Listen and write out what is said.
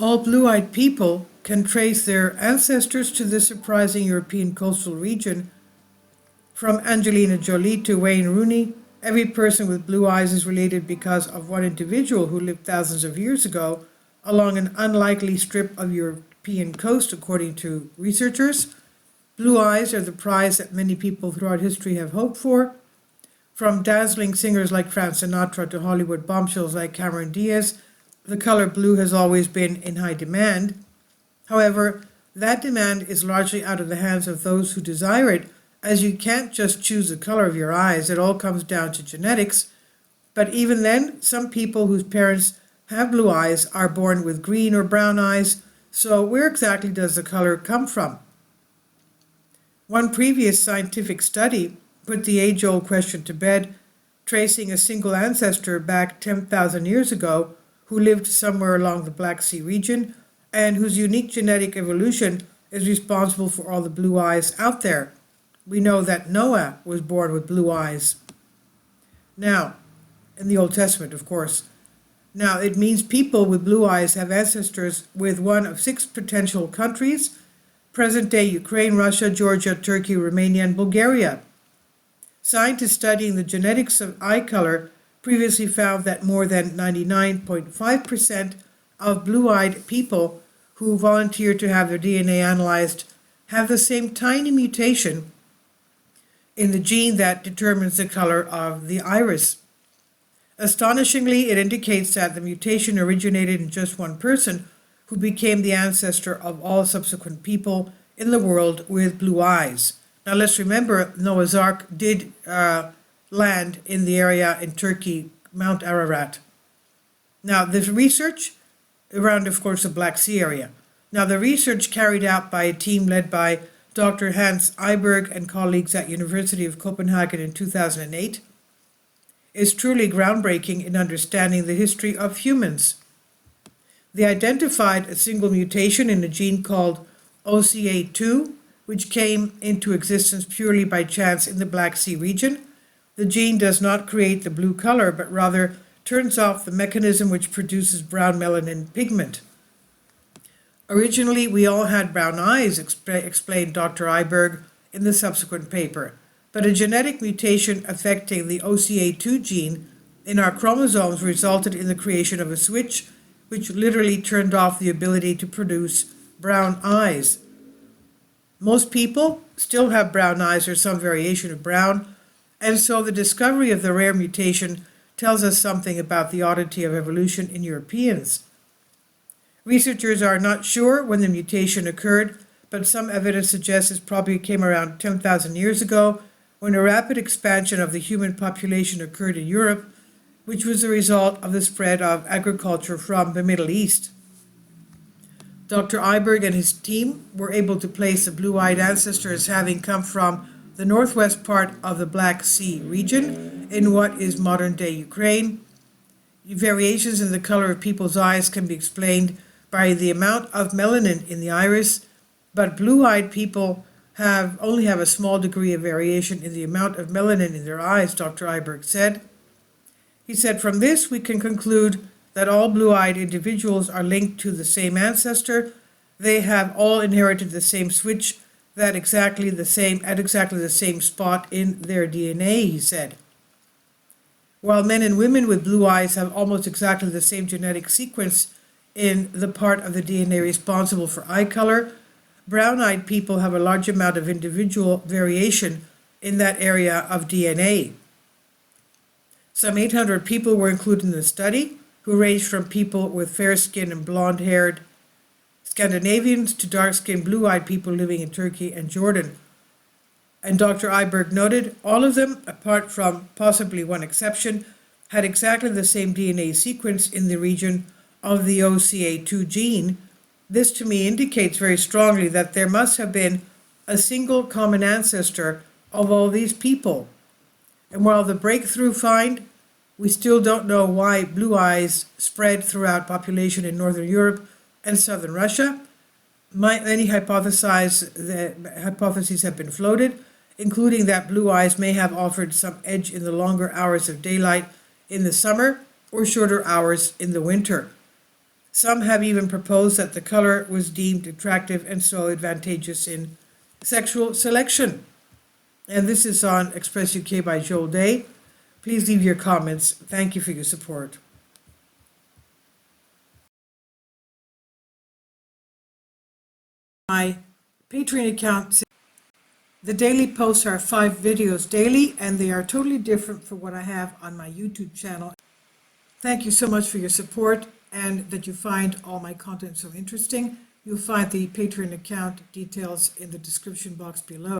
All blue-eyed people can trace their ancestors to this surprising European coastal region. From Angelina Jolie to Wayne Rooney, every person with blue eyes is related because of one individual who lived thousands of years ago along an unlikely strip of European coast, according to researchers. Blue eyes are the prize that many people throughout history have hoped for. From dazzling singers like Frank Sinatra to Hollywood bombshells like Cameron Diaz, the color blue has always been in high demand. However, that demand is largely out of the hands of those who desire it, as you can't just choose the color of your eyes. It all comes down to genetics. But even then, some people whose parents have blue eyes are born with green or brown eyes. So where exactly does the color come from? One previous scientific study put the age-old question to bed, tracing a single ancestor back 10,000 years ago who lived somewhere along the Black Sea region and whose unique genetic evolution is responsible for all the blue eyes out there. We know that Noah was born with blue eyes. Now, in the Old Testament, of course. Now, it means people with blue eyes have ancestors with one of 6 potential countries: present-day Ukraine, Russia, Georgia, Turkey, Romania, and Bulgaria. Scientists studying the genetics of eye color previously found that more than 99.5% of blue-eyed people who volunteer to have their DNA analyzed have the same tiny mutation in the gene that determines the color of the iris. Astonishingly, it indicates that the mutation originated in just one person who became the ancestor of all subsequent people in the world with blue eyes. Now let's remember, Noah's Ark did land in the area in Turkey, Mount Ararat. Now this research around, of course, the Black Sea area. Now the research carried out by a team led by Dr. Hans Eyberg and colleagues at University of Copenhagen in 2008 is truly groundbreaking in understanding the history of humans. They identified a single mutation in a gene called OCA2, which came into existence purely by chance in the Black Sea region. The gene does not create the blue color, but rather turns off the mechanism which produces brown melanin pigment. Originally, we all had brown eyes, explained Dr. Eyberg in the subsequent paper, but a genetic mutation affecting the OCA2 gene in our chromosomes resulted in the creation of a switch which literally turned off the ability to produce brown eyes. Most people still have brown eyes or some variation of brown, and so the discovery of the rare mutation tells us something about the oddity of evolution in Europeans. Researchers are not sure when the mutation occurred, but some evidence suggests it probably came around 10,000 years ago when a rapid expansion of the human population occurred in Europe, which was the result of the spread of agriculture from the Middle East. Dr. Eyberg and his team were able to place the blue-eyed ancestors having come from the northwest part of the Black Sea region in what is modern-day Ukraine. Variations in the color of people's eyes can be explained by the amount of melanin in the iris, but blue-eyed people only have a small degree of variation in the amount of melanin in their eyes, Dr. Eyberg said. He said, from this we can conclude that all blue-eyed individuals are linked to the same ancestor. They have all inherited the same switch at exactly the same spot in their DNA, he said. While men and women with blue eyes have almost exactly the same genetic sequence in the part of the DNA responsible for eye color, brown-eyed people have a large amount of individual variation in that area of DNA. Some 800 people were included in the study, who ranged from people with fair skin and blonde-haired Scandinavians to dark-skinned blue-eyed people living in Turkey and Jordan. And Dr. Eyberg noted, all of them, apart from possibly one exception, had exactly the same DNA sequence in the region of the OCA2 gene. This to me indicates very strongly that there must have been a single common ancestor of all these people. And while the breakthrough find, we still don't know why blue eyes spread throughout population in Northern Europe and Southern Russia. Many hypotheses have been floated, including that blue eyes may have offered some edge in the longer hours of daylight in the summer or shorter hours in the winter. Some have even proposed that the color was deemed attractive and so advantageous in sexual selection. And this is on Express UK by Joel Day. Please leave your comments. Thank you for your support. My Patreon account. The daily posts are 5 videos daily, and they are totally different from what I have on my YouTube channel. Thank you so much for your support and that you find all my content so interesting. You'll find the Patreon account details in the description box below.